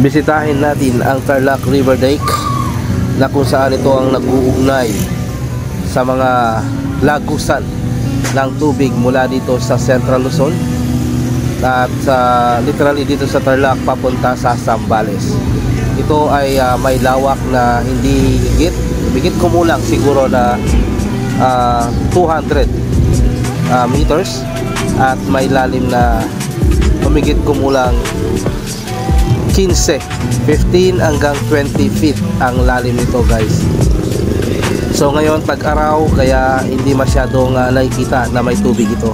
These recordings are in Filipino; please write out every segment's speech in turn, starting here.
Bisitahin natin ang Tarlac River Lake na kung saan ito ang nag-uugnay sa mga lagusan ng tubig mula dito sa Central Luzon at literally dito sa Tarlac papunta sa Zambales. Ito ay may lawak na hindi higit kumulang siguro na 200 meters at may lalim na humigit kumulang 15 hanggang 20 feet ang lalim nito, guys. So ngayon tag-araw kaya hindi masyadong nakikita na may tubig ito,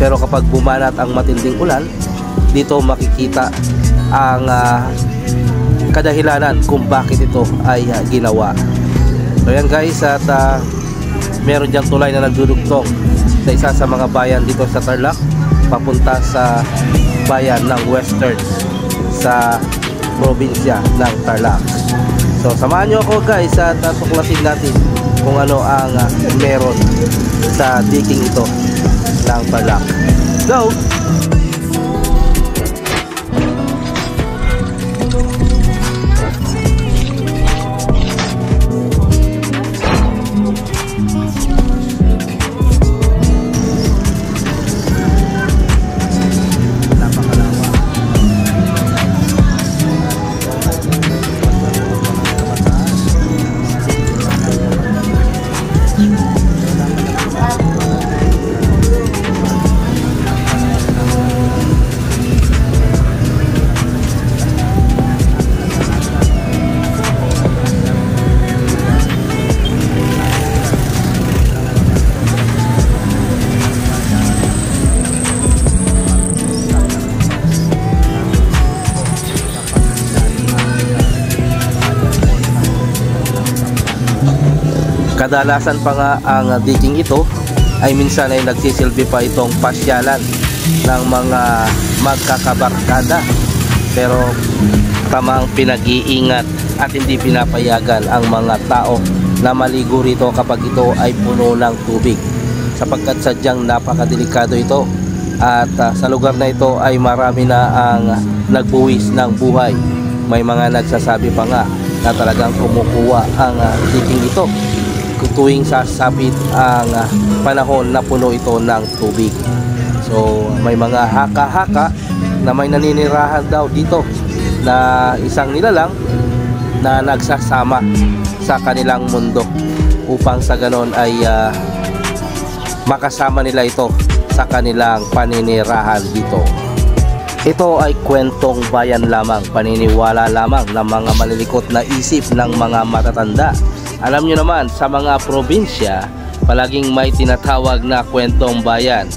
pero kapag bumanat ang matinding ulan dito makikita ang kadahilanan kung bakit ito ay ginawa. So yan, guys, at meron diyang tulay na nagdudugtong sa isa sa mga bayan dito sa Tarlac papunta sa bayan ng Western sa probinsya ng Tarlac. So samahan nyo ako, guys, at tuklasin natin kung ano ang meron sa digging ito ng Tarlac. Go! Kadalasan pa nga ang digging ito ay minsan ay nagsisilbi pa itong pasyalan ng mga magkakabarkada, pero tamang pinag-iingat at hindi pinapayagan ang mga tao na maligo rito kapag ito ay puno ng tubig, sapagkat sadyang napakadelikado ito at sa lugar na ito ay marami na ang nagbuwis ng buhay. May mga nagsasabi pa nga na talagang kumukuha ang digging ito tuwing sasapit ang panahon na puno ito ng tubig. So may mga haka-haka na may naninirahan daw dito na isang nilalang na nagsasama sa kanilang mundo upang sa ganon ay makasama nila ito sa kanilang paninirahan dito. Ito ay kwentong bayan lamang, paniniwala lamang ng mga malilikot na isip ng mga matatanda. Alam nyo naman, sa mga probinsya, palaging may tinatawag na kwentong bayan.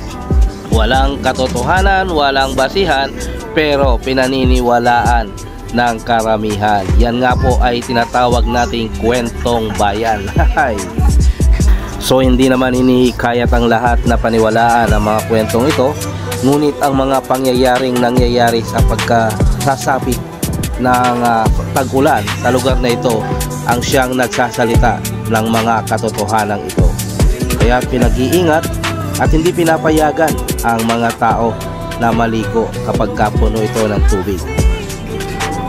Walang katotohanan, walang basihan, pero pinaniniwalaan ng karamihan. Yan nga po ay tinatawag nating kwentong bayan. So hindi naman hinihikayat ang lahat na paniwalaan ang mga kwentong ito, ngunit ang mga pangyayaring nangyayari sa pagkasasapit ng tag-ulan sa lugar na ito ang siyang nagsasalita ng mga katotohanan ito. Kaya pinag-iingat at hindi pinapayagan ang mga tao na maligo kapag puno ito ng tubig.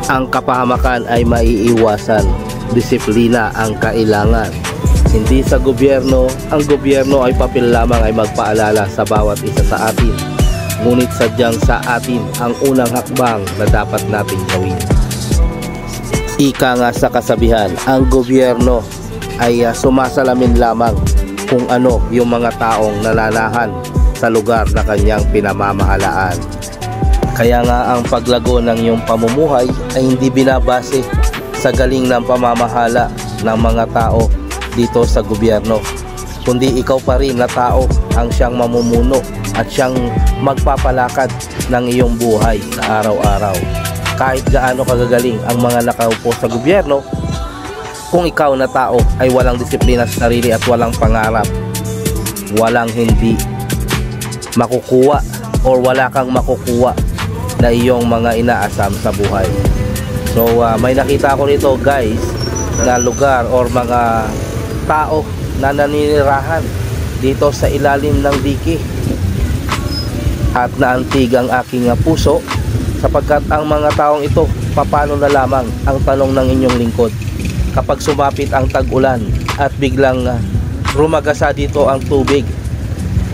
Ang kapahamakan ay maiiwasan, disiplina ang kailangan. Hindi sa gobyerno, ang gobyerno ay papel lamang ay magpaalala sa bawat isa sa atin. Ngunit sadyang sa atin ang unang hakbang na dapat nating gawin. Ika nga sa kasabihan, ang gobyerno ay sumasalamin lamang kung ano yung mga taong nananahan sa lugar na kanyang pinamamahalaan. Kaya nga ang paglago ng iyong pamumuhay ay hindi binabase sa galing ng pamamahala ng mga tao dito sa gobyerno, kundi ikaw pa rin na tao ang siyang mamumuno at siyang magpapalakad ng iyong buhay sa araw-araw. Kahit gaano kagagaling ang mga nakaupo sa gobyerno, kung ikaw na tao ay walang disiplina sa sarili at walang pangarap, walang hindi makukuha or wala kang makukuha na iyong mga inaasam sa buhay. So may nakita ko nito, guys, na lugar or mga tao na naninirahan dito sa ilalim ng dike, at naantig ang aking puso sapagkat ang mga taong ito, paano na lamang ang tanong ng inyong lingkod kapag sumapit ang tag-ulan at biglang rumagasa dito ang tubig?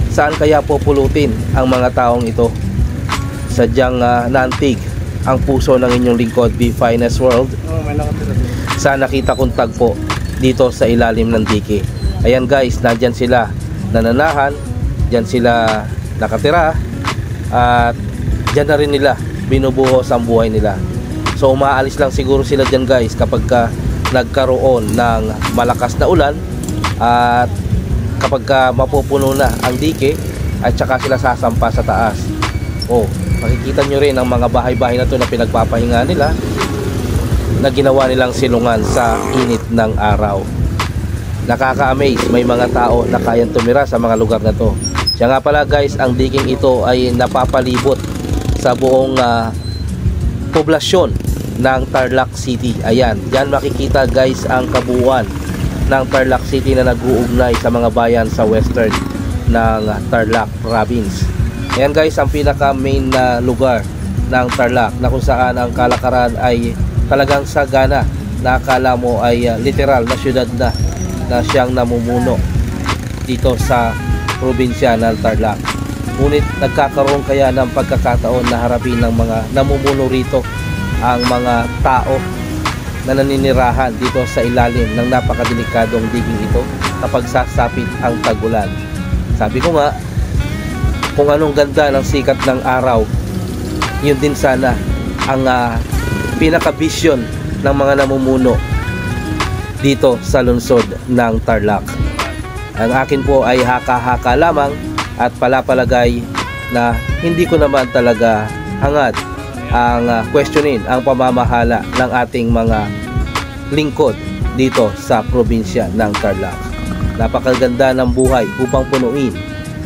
Saan kaya pupulutin ang mga taong ito? Sadyang naantig ang puso ng inyong lingkod, The Finest World, sa nakita kong tagpo dito sa ilalim ng dike. Ayan guys, nandyan sila nananahan, dyan sila nakatira, at dyan na rin nila binubuhos ang buhay nila. So umaalis lang siguro sila dyan guys kapag nagkaroon ng malakas na ulan, at kapag mapupuno na ang dike, at saka sila sasampa sa taas. Makikita nyo rin ang mga bahay-bahay na to na pinagpapahinga nila, na ginawa nilang silungan sa init ng araw. Nakaka-amaze, may mga tao na kayang tumira sa mga lugar na to. Siya nga pala guys, ang diking ito ay napapalibot sa buong poblasyon ng Tarlac City. Ayan, dyan makikita guys ang kabuuan ng Tarlac City na nag-uugnay sa mga bayan sa western ng Tarlac Province. Ayan guys, ang pinaka main na lugar ng Tarlac, na kung saan ang kalakaran ay talagang sagana, na akala mo ay literal na syudad na siyang namumuno dito sa probinsya ng Tarlac. Ngunit nagkakaroon kaya ng pagkakataon na harapin ng mga namumuno rito ang mga tao na naninirahan dito sa ilalim ng napakadelikadong diging ito kapag sasapit ang tag-ulan. Sabi ko nga, kung anong ganda ng sikat ng araw, yun din sana ang pinaka-vision ng mga namumuno dito sa lungsod ng Tarlac. Ang akin po ay haka-haka lamang at palapalagay na hindi ko naman talaga hangad ang questionin ang pamamahala ng ating mga lingkod dito sa probinsya ng Tarlac. Napakaganda ng buhay upang punuin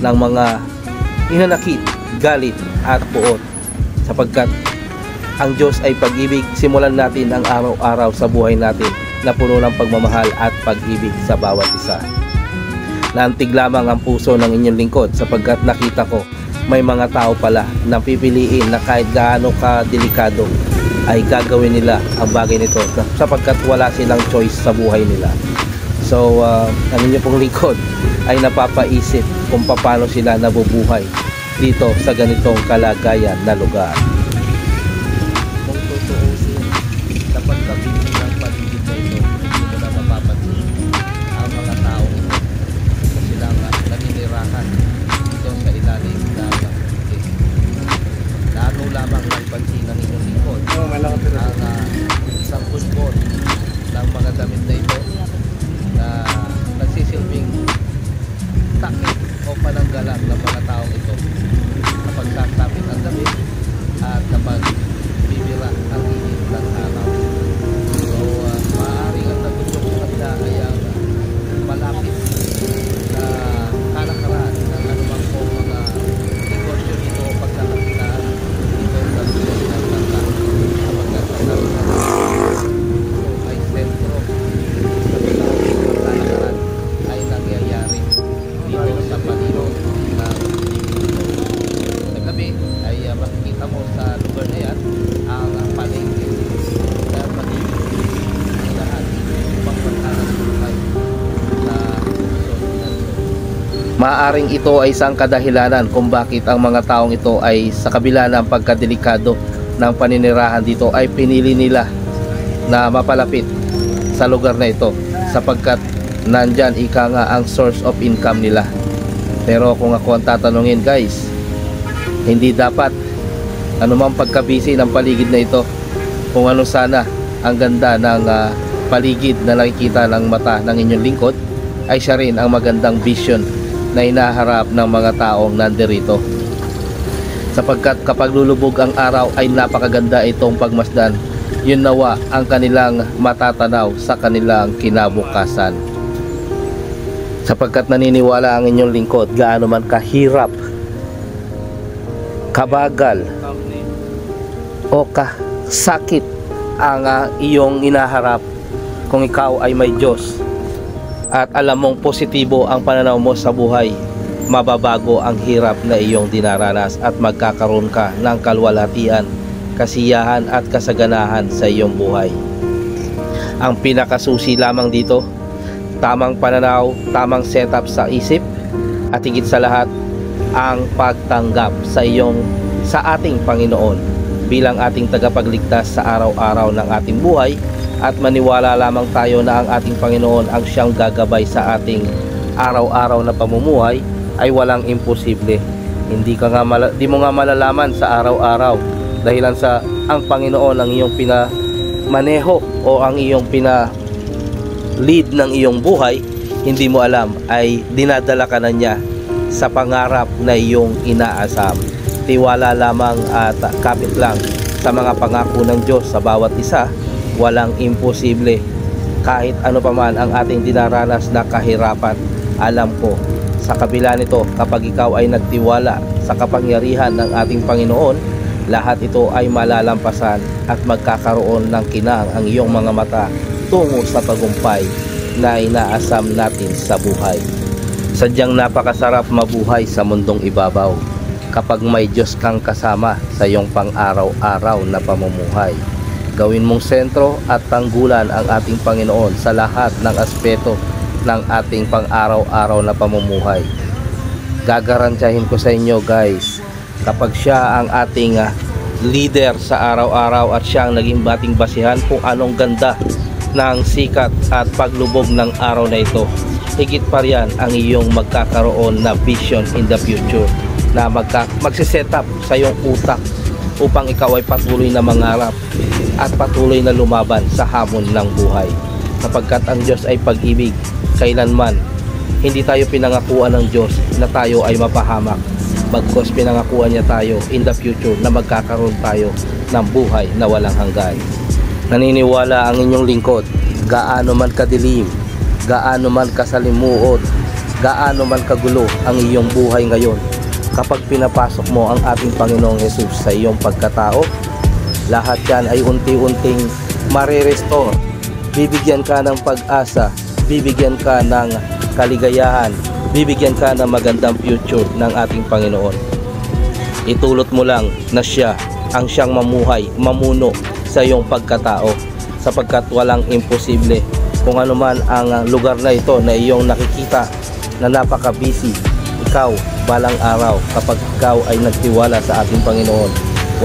ng mga hinanakit, galit at puot, sapagkat ang Diyos ay pag-ibig. Simulan natin ang araw-araw sa buhay natin na puno ng pagmamahal at pag-ibig sa bawat isa. Naantig lamang ang puso ng inyong lingkod sapagkat nakita ko may mga tao pala na pipiliin na kahit gaano ka delikado ay gagawin nila ang bagay nito sapagkat wala silang choice sa buhay nila. So ang inyong pong lingkod ay napapaisip kung paano sila nabubuhay dito sa ganitong kalagayan na lugar. Kung tutuusin sa pagkabili ng paligid na ito, hindi mo na mapapansin ang mga tao ito na silang naninirahan dito sa ilalim ng dike. Lalo lamang ng pansin ng inyong lingkod ang isang football ng mga damit na ito na nagsisilbing takip o pananggalang ng mga taong ito kapag sasapit ang damit at kapag bibira ang init ng araw. So maaaring ang natutong handa ay ang malapit na kalakaran ng anumang po mga negosyo dito o pagkakakitaan dito sa lugar ng Tarlac, sapagkat ang ay sentro sa kalakaran ay nangyayari dito sa paligid ng sa gabi ay makikita mo sa lugar na yan ang palengke na paligid ng lahat upang pagkakas buhay sa lungsod. Maaring ito ay isang kadahilanan kung bakit ang mga taong ito ay sa kabila ng pagkadelikado ng paninirahan dito ay pinili nila na mapalapit sa lugar na ito sapagkat nandyan ika nga ang source of income nila. Pero kung ako ang tatanungin guys, hindi dapat anumang pagkabisi ng paligid na ito, kung ano sana ang ganda ng paligid na nakikita ng mata ng inyong lingkod, ay siya rin ang magandang vision na hinaharap ng mga taong nandirito. Sapagkat kapag lulubog ang araw ay napakaganda itong pagmasdan. Yun nawa ang kanilang matatanaw sa kanilang kinabukasan. Sapagkat naniniwala ang inyong lingkod, gaano man kahirap, kabagal o kasakit ang iyong inaharap, kung ikaw ay may Diyos at alam mong positibo ang pananaw mo sa buhay, mababago ang hirap na iyong dinaranas at magkakaroon ka ng kalwalhatian kasiyahan at kasaganahan sa iyong buhay. Ang pinakasusi lamang dito, tamang pananaw, tamang setup sa isip, at higit sa lahat, ang pagtanggap sa ating Panginoon bilang ating tagapagligtas sa araw-araw ng ating buhay, at maniwala lamang tayo na ang ating Panginoon ang siyang gagabay sa ating araw-araw na pamumuhay. Ay walang imposible. Di mo nga malalaman sa araw-araw dahilan sa ang Panginoon ang iyong pinamaneho o ang iyong lead ng iyong buhay. Hindi mo alam ay dinadala ka na niya sa pangarap na iyong inaasam. Tiwala lamang at kapit lang sa mga pangako ng Diyos sa bawat isa. Walang imposible. Kahit ano pa man ang ating dinaranas na kahirapan, alam ko sa kabila nito, kapag ikaw ay nagtiwala sa kapangyarihan ng ating Panginoon, lahat ito ay malalampasan at magkakaroon ng kinang ang iyong mga mata tungo sa tagumpay na inaasam natin sa buhay. Sadyang napakasarap mabuhay sa mundong ibabaw kapag may Diyos kang kasama sa iyong pang-araw-araw na pamumuhay. Gawin mong sentro at tanggulan ang ating Panginoon sa lahat ng aspeto ng ating pang-araw-araw na pamumuhay. Gagarantiyahin ko sa inyo guys, kapag siya ang ating leader sa araw-araw at siya ang naging bating basihan kung anong ganda ng sikat at paglubog ng araw na ito, higit pa riyan ang iyong magkakaroon na vision in the future na magsiset up sa iyong utak upang ikaw ay patuloy na mangarap at patuloy na lumaban sa hamon ng buhay. Sapagkat ang Diyos ay pag-ibig, kailanman hindi tayo pinangakuan ng Diyos na tayo ay mapahamak, bagkus pinangakuan niya tayo in the future na magkakaroon tayo ng buhay na walang hanggan. Naniniwala ang inyong lingkod, gaano man kadilim, gaano man kasalimuot, gaano man kagulo ang iyong buhay ngayon, kapag pinapasok mo ang ating Panginoong Jesus sa iyong pagkatao, lahat yan ay unti-unting marirestore. Bibigyan ka ng pag-asa, bibigyan ka ng kaligayahan, bibigyan ka ng magandang future ng ating Panginoon. Itulot mo lang na siya ang siyang mamuno sa iyong pagkatao, sapagkat walang imposible. Kung ano man ang lugar na ito na iyong nakikita na napaka-busy, ikaw balang araw, kapag ikaw ay nagtiwala sa ating Panginoon,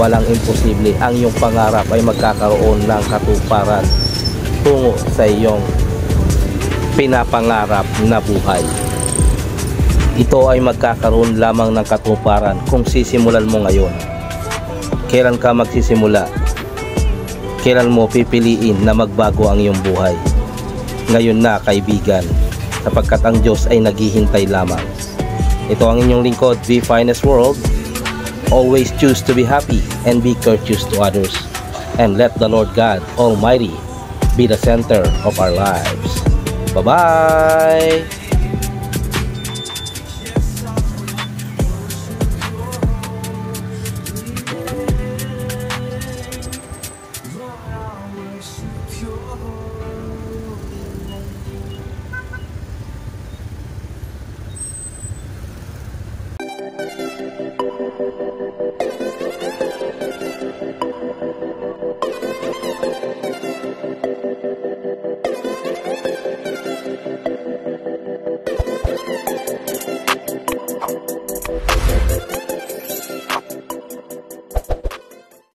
walang imposible. Ang iyong pangarap ay magkakaroon ng katuparan tungo sa iyong pinapangarap na buhay. Ito ay magkakaroon lamang ng katuparan kung sisimulan mo ngayon. Kailan ka magsisimula? Kailan mo pipiliin na magbago ang iyong buhay? Ngayon na, kaibigan, sapagkat ang Diyos ay naghihintay lamang. Ito ang inyong lingkod, V Finest World. Always choose to be happy and be courteous to others. And let the Lord God Almighty be the center of our lives. Bye-bye!